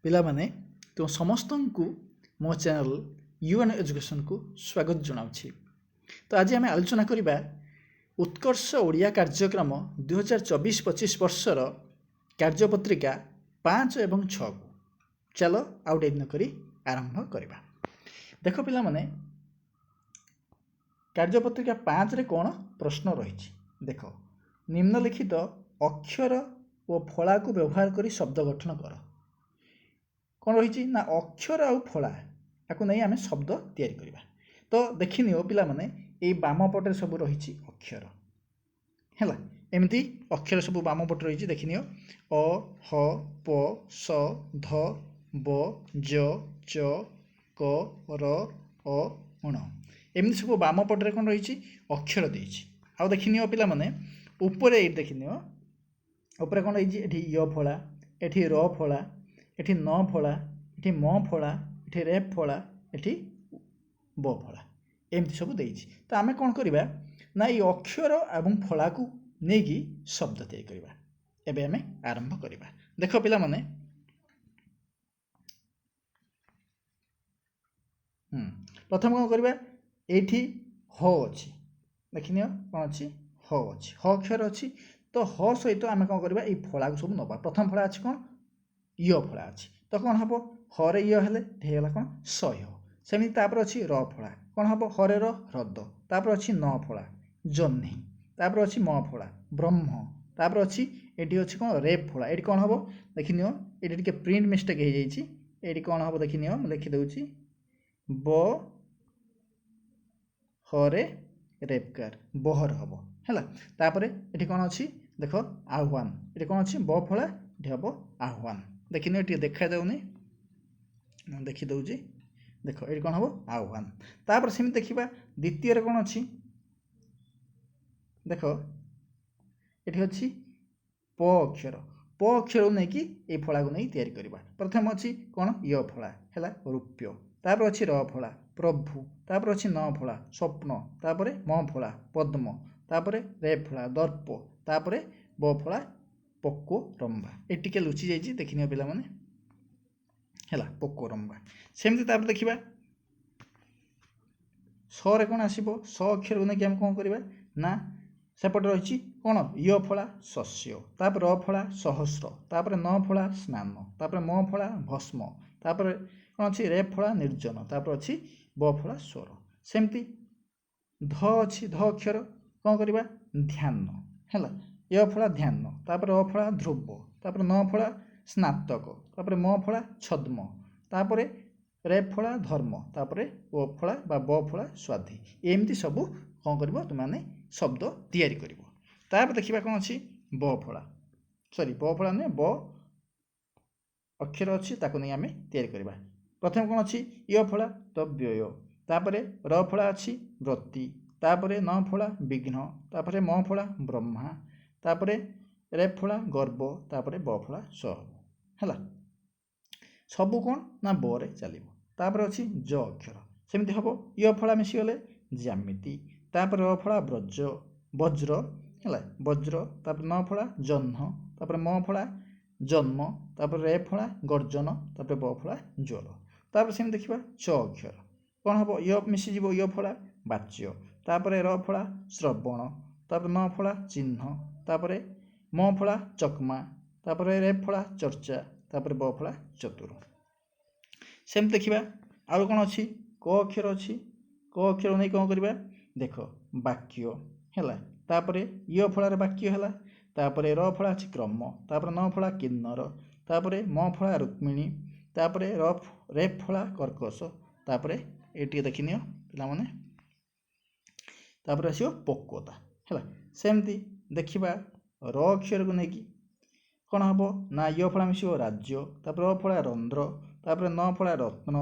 ପିଲାମାନେ ତୁମ ସମସ୍ତଙ୍କୁ ମୋ ଚ୍ୟାନେଲ ୟୁଏନ୍ ଏଜୁକେସନକୁ ସ୍ୱାଗତ ଜଣାଉଛି। ତ ଆଜି ଆମେ ଆଲୋଚନା କରିବା ଉତ୍କର୍ଷ ଓଡ଼ିଆ କାର୍ଯ୍ୟକ୍ରମ 2024-25 ବର୍ଷର କାର୍ଯ୍ୟପତ୍ରିକା 5 ଏବଂ 6କୁ। ଚାଲ ଆଉ ଡେରି ନକରି ଆରମ୍ଭ କରିବା। ଦେଖ ପିଲାମାନେ, କାର୍ଯ୍ୟପତ୍ରିକା 5ରେ କ'ଣ ପ୍ରଶ୍ନ ରହିଛି ଦେଖ। ନିମ୍ନଲିଖିତ ଅକ୍ଷର ଓ ଫଳାକୁ ବ୍ୟବହାର କରି ଶବ୍ଦ ଗଠନ କର। କ'ଣ ରହିଛି ନା ଅକ୍ଷର ଆଉ ଫଳା, ୟାକୁ ନେଇ ଆମେ ଶବ୍ଦ ତିଆରି କରିବା। ତ ଦେଖିନିଅ ପିଲାମାନେ, ଏଇ ବାମ ପଟରେ ସବୁ ରହିଛି ଅକ୍ଷର ହେଲା। ଏମିତି ଅକ୍ଷର ସବୁ ବାମ ପଟେ ରହିଛି, ଦେଖିନିଅ। ଅ, ହ, ପ, ସ, ଧ, ବ, ଜ, ଚ, କ, ର, ଅ, ଣ। ଏମିତି ସବୁ ବାମ ପଟରେ କ'ଣ ରହିଛି ଅକ୍ଷର ଦେଇଛି। ଆଉ ଦେଖିନିଅ ପିଲାମାନେ, ଉପରେ ଏଇଠି ଦେଖିନିଅ, ଉପରେ କ'ଣ ହେଇଛି, ଏଠି ୟ ଫଳା, ଏଠି ର ଫଳା, ଏଠି ନ ଫଳା, ଏଠି ମ ଫଳା, ଏଠି ରେ ଫଳା, ଏଠି ବ ଫଳା, ଏମିତି ସବୁ ଦେଇଛି। ତ ଆମେ କ'ଣ କରିବା ନା ଏଇ ଅକ୍ଷର ଏବଂ ଫଳାକୁ ନେଇକି ଶବ୍ଦ ତିଆରି କରିବା। ଏବେ ଆମେ ଆରମ୍ଭ କରିବା। ଦେଖ ପିଲାମାନେ, ପ୍ରଥମେ କ'ଣ କରିବା, ଏଇଠି ହ ଅଛି, ଦେଖିନିଅ କ'ଣ ଅଛି, ହ ଅଛି, ହ ଅକ୍ଷର ଅଛି। ତ ହ ସହିତ ଆମେ କ'ଣ କରିବା, ଏଇ ଫଳାକୁ ସବୁ ନେବା। ପ୍ରଥମ ଫଳା ଅଛି କ'ଣ, ୟ ଫଳା ଅଛି। ତ କ'ଣ ହେବ, ହରେ ୟ ହେଲେ ହେଇଗଲା କ'ଣ, ଶହ। ସେମିତି ତାପରେ ଅଛି ର ଫଳା, କ'ଣ ହେବ, ହରେ ର ହ୍ରଦ। ତାପରେ ଅଛି ନ ଫଳା, ଜହ୍ନି। ତାପରେ ଅଛି ମ ଫଳା, ବ୍ରହ୍ମ। ତାପରେ ଅଛି ଏଠି ଅଛି କ'ଣ, ରେ ଫଳା। ଏଠି କ'ଣ ହେବ ଦେଖିନିଅ, ଏଠି ଟିକେ ପ୍ରିଣ୍ଟ ମିଷ୍ଟେକ୍ ହେଇଯାଇଛି। ଏଠି କ'ଣ ହେବ ଦେଖିନିଅ, ମୁଁ ଲେଖିଦେଉଛି, ବ ହରେ ରେପକାର, ବହର ହେବ ହେଲା। ତାପରେ ଏଠି କ'ଣ ଅଛି ଦେଖ, ଆହ୍ୱାନ। ଏଠି କ'ଣ ଅଛି, ବ ଫଳା, ଏଠି ହେବ ଆହ୍ୱାନ। ଦେଖିନିଅ, ଟିକେ ଦେଖାଯାଉନି, ମୁଁ ଦେଖିଦେଉଛି। ଦେଖ ଏଠି କ'ଣ ହେବ, ଆହ୍ୱାନ। ତାପରେ ସେମିତି ଦେଖିବା ଦ୍ୱିତୀୟରେ କ'ଣ ଅଛି, ଦେଖ ଏଠି ଅଛି ପ ଅକ୍ଷର। ପ ଅକ୍ଷରକୁ ନେଇକି ଏଇ ଫଳାକୁ ନେଇ ତିଆରି କରିବା। ପ୍ରଥମେ ଅଛି କ'ଣ, ୟ ଫଳା ହେଲା ରୂପ୍ୟ। ତାପରେ ଅଛି ର ଫଳା, ପ୍ରଭୁ। ତାପରେ ଅଛି ନ ଫଳା, ସ୍ୱପ୍ନ। ତାପରେ ମ ଫଳା, ପଦ୍ମ। ତାପରେ ରେ ଫଳା, ଦର୍ପ। ତାପରେ ବ ଫଳା, ପୋକ ରମ୍ବା। ଏଠି ଟିକେ ଲୁଚି ଯାଇଛି, ଦେଖିନିଅ ପିଲାମାନେ ହେଲା, ପୋକ ରମ୍ବା। ସେମିତି ତାପରେ ଦେଖିବା ସରେ କ'ଣ ଆସିବ, ସ ଅକ୍ଷରକୁ ନେଇକି ଆମେ କ'ଣ କରିବା ନା ସେପଟେ ରହିଛି କ'ଣ, ୟ ଫଳା, ଶସ୍ୟ। ତାପରେ ର ଫଳା, ସହସ୍ର। ତାପରେ ନ ଫଳା, ସ୍ନାନ। ତାପରେ ମ ଫଳା, ଭସ୍ମ। ତାପରେ କ'ଣ ଅଛି, ରେ ଫଳା, ନିର୍ଜନ। ତାପରେ ଅଛି ବ ଫଳା, ସ୍ୱର। ସେମିତି ଧ ଅଛି, ଧ ଅକ୍ଷର, କ'ଣ କରିବା, ଧ୍ୟାନ ହେଲା। ୟ ଫଳା, ଧ୍ୟାନ। ତାପରେ ଅ ଫଳା, ଧ୍ରୁବ। ତାପରେ ନ ଫଳା, ସ୍ନାତକ। ତାପରେ ମ ଫଳା, ଛଦ୍ମ। ତାପରେ ରେ ଫଳା, ଧର୍ମ। ତାପରେ ଓ ଫଳା ବା ବ ଫଳା, ସ୍ୱାଧୀ। ଏମିତି ସବୁ କ'ଣ କରିବ, ତୁମାନେ ଶବ୍ଦ ତିଆରି କରିବ। ତାପରେ ଦେଖିବା କ'ଣ ଅଛି, ବ ଫଳା, ସରି ବ ଫଳା ନୁହେଁ, ବ ଅକ୍ଷର ଅଛି, ତାକୁ ନେଇ ଆମେ ତିଆରି କରିବା। ପ୍ରଥମେ କ'ଣ ଅଛି, ୟ ଫଳା, ତ ବ୍ୟୟ। ତାପରେ ର ଫଳା ଅଛି, ବ୍ରତୀ। ତାପରେ ନ ଫଳା, ବିଘ୍ନ। ତାପରେ ମ ଫଳା, ବ୍ରହ୍ମା। ତାପରେ ରେ ଫଳା, ଗର୍ବ। ତାପରେ ବ ଫଳା, ସହବ ହେଲା। ସବୁ କ'ଣ ନାବରେ ଚାଲିବ। ତାପରେ ଅଛି ଜ ଅକ୍ଷର, ସେମିତି ହେବ। ୟ ଫଳା ମିଶିଗଲେ ଜ୍ୟାମିତି। ତାପରେ ର ଫଳା, ବ୍ରଜ, ବଜ୍ର ହେଲା, ବଜ୍ର। ତାପରେ ନ ଫଳା, ଜହ୍ନ। ତାପରେ ମ ଫଳା, ଜନ୍ମ। ତାପରେ ରେ ଫଳା, ଗର୍ଜନ। ତାପରେ ବ ଫଳା, ଜ୍ୱର। ତାପରେ ସେମିତି ଦେଖିବା ଚ ଅକ୍ଷର, କ'ଣ ହେବ, ୟ ମିଶିଯିବ, ୟ ଫଳା, ବାଚ୍ୟ। ତାପରେ ର ଫଳା, ଶ୍ରବଣ। ତାପରେ ନ ଫଳା, ଚିହ୍ନ। ତାପରେ ମ ଫଳା, ଚକମା। ତାପରେ ରେ ଫଳା, ଚର୍ଚ୍ଚା। ତାପରେ ବ ଫଳା, ଚତୁର। ସେମିତି ଦେଖିବା ଆଉ କ'ଣ ଅଛି, କ ଅକ୍ଷର ଅଛି। କ ଅକ୍ଷର ନେଇ କ'ଣ କରିବା, ଦେଖ ବାକ୍ୟ ହେଲା। ତାପରେ ୟ ଫଳାରେ ବାକ୍ୟ ହେଲା। ତାପରେ ର ଫଳା ଅଛି କ୍ରମ। ତାପରେ ନ ଫଳା, କିନ୍ନର। ତାପରେ ମ ଫଳା, ରୁକ୍ମିଣୀ। ତାପରେ ରେ ଫଳା, କର୍କଶ। ତାପରେ ଏଇ ଟିକେ ଦେଖିନିଅ ପିଲାମାନେ, ତାପରେ ଆସିବ ପୋକତା ହେଲା। ସେମିତି ଦେଖିବା ର ଅକ୍ଷରକୁ ନେଇକି କ'ଣ ହେବ ନା ୟ ଫଳା ମିଶିବ, ରାଜ୍ୟ। ତାପରେ ର ଫଳା, ରନ୍ଧ୍ର। ତାପରେ ନ ଫଳା, ରତ୍ନ।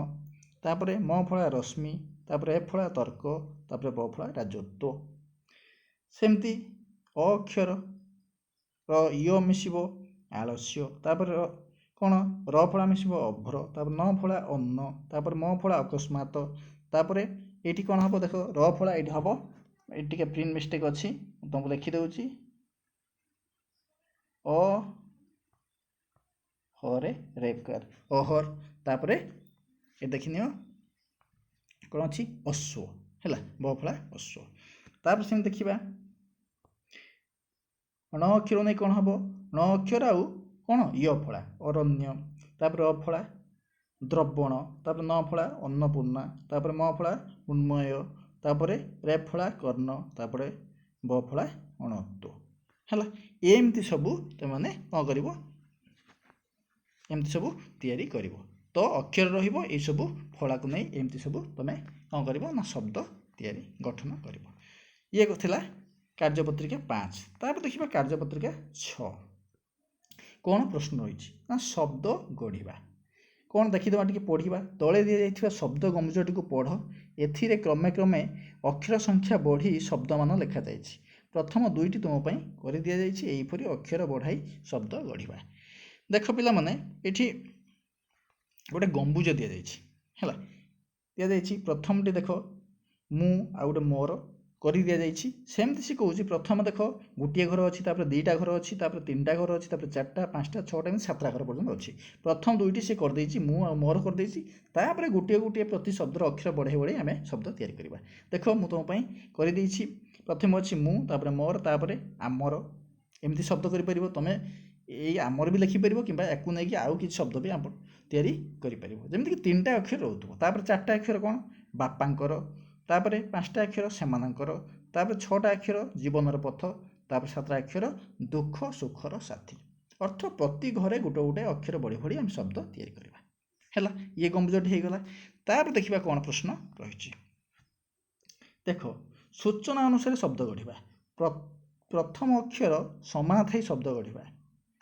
ତାପରେ ମ ଫଳା, ରଶ୍ମି। ତାପରେ ଏ ଫଳା, ତର୍କ। ତାପରେ ବ ଫଳା, ରାଜତ୍ୱ। ସେମିତି ଅ ଅକ୍ଷର, ର ୟ ମିଶିବ, ଆଳସ୍ୟ। ତାପରେ କ'ଣ, ର ଫଳା ମିଶିବ, ଅଭ୍ର। ତାପରେ ନ ଫଳା, ଅନ୍ନ। ତାପରେ ମ ଫଳା, ଅକସ୍ମାତ। ତାପରେ ଏଇଠି କ'ଣ ହେବ, ଦେଖ ର ଫଳା ଏଇଠି ହେବ, ଏଇଠି ଟିକେ ପ୍ରିଣ୍ଟ ମିଷ୍ଟେକ୍ ଅଛି, ତୁମକୁ ଲେଖିଦେଉଛି। ଅ हरे रेकार अहर तापर ये देखिनियो कौन अच्छी अश्व है ब फला अश्व तापर से देखा न अक्षर नहीं कौन हम न अक्षर आउ कौन य फला अरण्य तापर अ फला द्रवण तापर न फला अन्नपूर्णा तापर म फला उन्मय तापर रे फला कर्ण तापर ब फला अणत्व है एमती सबू तुमने कौन कर एमती सबू तैयारी कर तो अक्षर रहिबो ए सबू फला को नहीं एमती सबू तुम कौन कर ना शब्द तैयारी गठन कर ये थिला कार्यपत्रिका 5 तापर देखिबा कार्यपत्रिका 6 कौन प्रश्न रही ना शब्द गढ़ा कौन देखीदा टी पढ़ा तले दि जाइथिबा शब्द गमुजटी को पढ़ एथिरे क्रमे क्रमे अक्षर संख्या बढ़ी शब्द मान लिखा जाइछि प्रथम दुईटी तुम कर दि जाइछि एहिपरि अक्षर बढ़ाई शब्द गढ़ा देख पिला माने एठी गोटे गंबुज दि जाइछि है दि प्रथम टी देख मु आ गोटे मोर कर दि जाइछि सेमती सी कहूँ प्रथम देख गोटे घर अच्छी दुईटा घर अच्छी तीन टा घर अच्छी 4टा 5टा 6टा 7टा घर पर्यटन अच्छी प्रथम दुईटी सी कर देछि मु आ मोर कर देछि तापर गोटे गोटे प्रति शब्दर अक्षर बढ़ाई बढ़ाई आम शब्द तैयारी करबा देख मु तुम कर देछि प्रथम अच्छी मु तापर मोर तापर आमर एमती शब्द कर परिबो तमे एई आमर भी लिखि परिबो किंबा याकू नै कि आउ किछ शब्द भी आप तैयारी करि परिबो जेमति कि 3टा अक्षर रहउथबो तापर 4टा अक्षर कोन बापांकर तापर 5टा अक्षर सेमानंकर तापर 6टा अक्षर जीवनर पथ तापर 7टा अक्षर दुख सुखर साथी अर्थ प्रति घरे गोटे गोटे अक्षर बढ़ी बढ़ी आम शब्द तैयारी करबा हैला ये गंभीरटी हो गला तापर देखिबा कोन प्रश्न रहिछि देख सूचना अनुसार शब्द गढ़ा प्रथम अक्षर समान थाई शब्द गढ़ा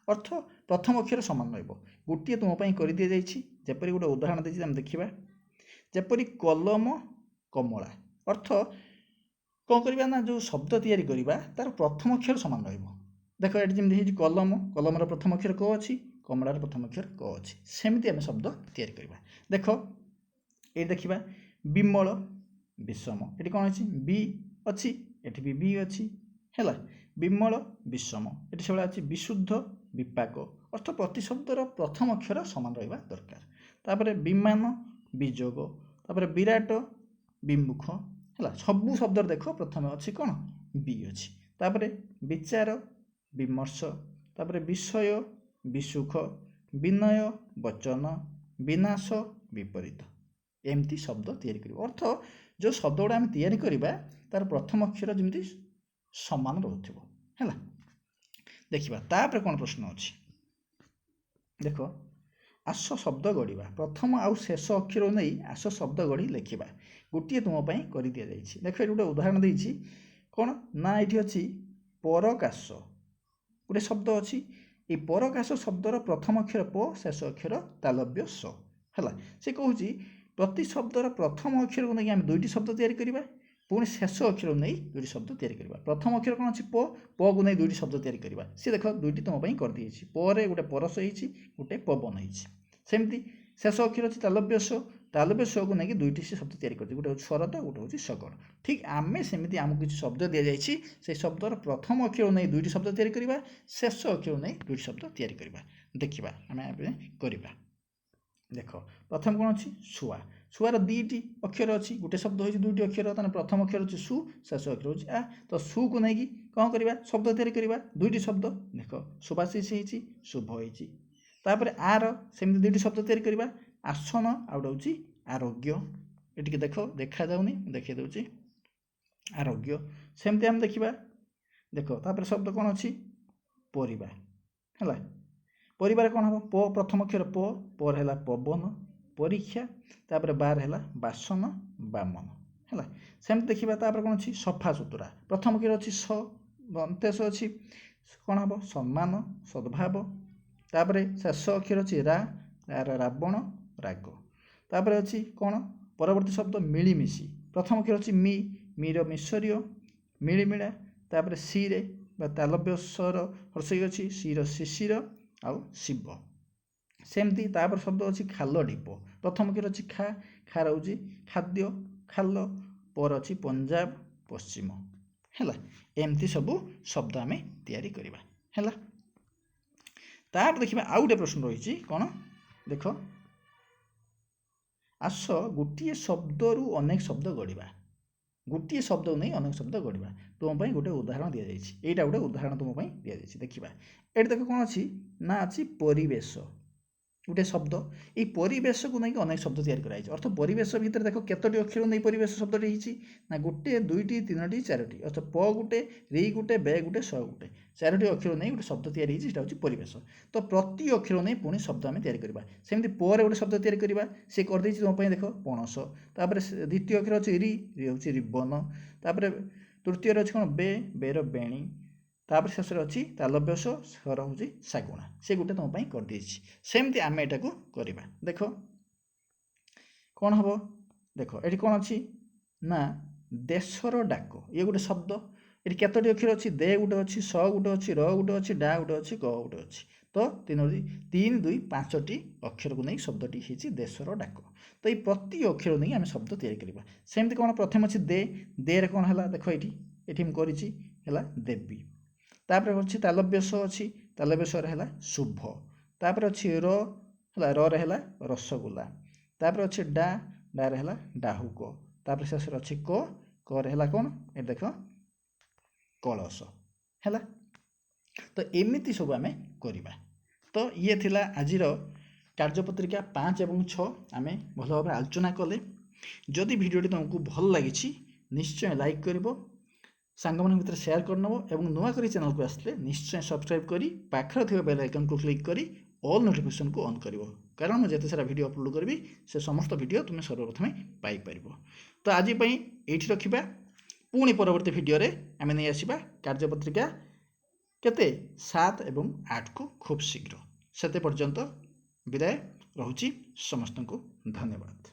अर्थ प्रथम अक्षर समान रहिबो गोटे तुम कर दि जाइछि जेपरि गोटे उदाहरण देछि हम देखिबा जेपरि कलम कमला अर्थ कौन करवा ना जो शब्द तैयारी करवा तार प्रथम अक्षर समान रहिबो देख ये जमी कलम कलमर प्रथम अक्षर क अच्छी कमलार प्रथम अक्षर क अच्छी सेमती आम शब्द तैयारी करवा देख ये देखा विमल विषम ये कौन अच्छी बी अच्छी एठी भी बी अच्छी है विमल विषम ये सब अच्छी विशुद्ध विपाक अर्थ प्रति शब्दर प्रथम अक्षर समान रहा दरकार तापर विमान विजोग तापर विराट विमुख है सबू शब्द देख प्रथम अच्छी कौन बी अच्छी तापर विचार विमर्श तापर विषय विसुख विनय वचन विनाश विपरीत एमती शब्द तैयारी कर अर्थ जो शब्द गुड़ा आम तैयारी करवा तार प्रथम अक्षर जमी समान रोथबो है देखिबा तापर कौन प्रश्न अच्छी देख आस शब्द गढ़ा प्रथम आउ शेष अक्षर नहीं आस शब्द गढ़ी लिखा गोटे तुम कर दि जाइछि देख ये गोटे उदाहरण देछि कौन ना ये अच्छी परकाश गोटे शब्द अच्छी ये परकाश शब्दर प्रथम अक्षर प शेष अक्षर तालव्य स है से कहूँ प्रति शब्दर प्रथम अक्षर को लेकिन आम दुईटी शब्द तैयारी करवा पुणी शेष अक्षर नहीं दुईटी शब्द तैयारी करवा प्रथम अक्षर कौन अच्छी प को नहीं दुईटी शब्द तैयारी करवा सी देख दुईटी तुम कर दी पे गोटे परस होती गोटे पवन होमती शेष अक्षर अच्छी तालव्य स को लेकिन दुईटी से शब्द तैयारी करती गोटे स्वरत गोटे हूँ सगड़ ठीक आम सेमती आमको किसी शब्द दि जाइए से शब्दर प्रथम अक्षर नहीं दुईटी शब्द तैयारी करवा शेष अक्षर नहीं दुईटी शब्द तैयारी करवा देखा आम करवा देख प्रथम कौन अच्छी शुआ शुआर दुईटी अक्षर अच्छी गोटे शब्द हो दुईटी अक्षर तेना प्रथम अक्षर अच्छी सु शेष अक्षर हो आ तो सु को लेकिन कौन करवा शब्द तैयारी करवा दुईटी शब्द देख सुभाषिष होती शुभ होती तापर आर सेमती दुईटी शब्द तैयारी करवा आसन आउ गोटे हूँ आरोग्य ये देख देखा जाऊनी देखी दूसरी आरोग्य सेमती आम देखा देख तापर शब्द कौन अच्छी परिवा है परिवार कौन हम प प्रथम अक्षर पर है पवन परीक्षा तापर बार है बासन बामन है सेमती देखा तापर कौन अच्छी सफा सुतरा प्रथम अक्षर अच्छी स अंतेश अच्छी कौन हम सम्मान सद्भाव तापर शेष अक्षर अच्छी रावण राग तापर अच्छी कौन परवर्ती शब्द मिलीमिशी प्रथम अक्षर अच्छी मीर मिश्वर्य मिलीमिला तापर सी रे तालव्य स्वर हर्षई अच्छी सी शिशिर आउ शिव सेमती तापर शब्द अच्छी खाल ढीप प्रथम अक्षर अच्छी खा रोचे खाद्य खाल पर अच्छी पंजाब पश्चिम है एमती सबू शब्द आम तैयारी करवा है तापर देखिए आउ गोटे प्रश्न रही कौन देख आस गोटे शब्द रु अनेक शब्द गढ़ा गोटे शब्द नहीं अनेक शब्द गढ़ा तुम गोटे उदाहरण दि जाइए यहाँ गोटे उदाहरण तुम दि जाइए देखा ये देख कौन अच्छी ना अच्छी परिवेश गोटे शब्द ये परिवेश को नहीं अनेक शब्द तैयारी कराई अर्थ परिवेश भितर देख केतोटी अक्षर नहीं परिवेश शब्द ना गोटे दुईटी तीनोटी चारोटी अर्थ प गोटे रि गोटे बे गोटे स गोटे चारोटी अक्षर नहीं गोटे शब्द तैयारी होती परिवेश तो प्रति अक्षर नहीं पुणी शब्द आम तैयारी करवा सेमती पर गोटे शब्द तैयारी करवा सी करदे तुम देख पणस तापर द्वितीय अक्षर अच्छे रि हूँ रिबन तापर तृतीय अच्छे कौन बेर बेणी तापर शेष अच्छी तालव्यस स्वर हूँ शागुणा से गोटे तुम करदे सेमती आम यहाँ को करवा देख कौन हम देख ये कौन अच्छी ना देशर डाक ये गोटे शब्द ये केतोटी अक्षर अच्छी दे गोटे अच्छी स गोटे अच्छी र गोटे अच्छी डा गोटे अच्छी ग गोटे अच्छी तो तीन दुई पांचटी अक्षर को नहीं शब्दटी होती देशर डाक तो ये प्रति अक्षर नहीं आम शब्द तैयारी करवा सेमती कौन प्रथम अच्छी दे कौन है देख ये मुझे देवी तापर अच्छी तालव्यस अच्छी तालव्यस है शुभ तापर अच्छी रे है रसगोला तापर अच्छी डारे है डाहुक तापर शेष अच्छी क है कौन ये देख कलश है तो एमती सब आम करवा तो ये थिला आजिर कार्यपत्रिका 5 और 6 आम भल भाव आलोचना कले जदि भिडियोटी तुमको भल लगी निश्चय लाइक कर सांग मान भर सेयार करनब और नुआ करी चैनल को आसले निश्चय सब्सक्राइब करी पाखर थी बेल आइकन को क्लिक करी ऑल नोटिफिकेशन को ऑन कर कारण मुझे जिते सारा वीडियो अपलोड करी से समस्त वीडियो तुम सर्वप्रथम पाइपर तो आज ये रखा पुणी परवर्ती वीडियो आम नहीं आसवा कार्यपत्रिका केते 7 और 8 को खूब शीघ्र से पर्यंत विदाय रोची समस्त को धन्यवाद।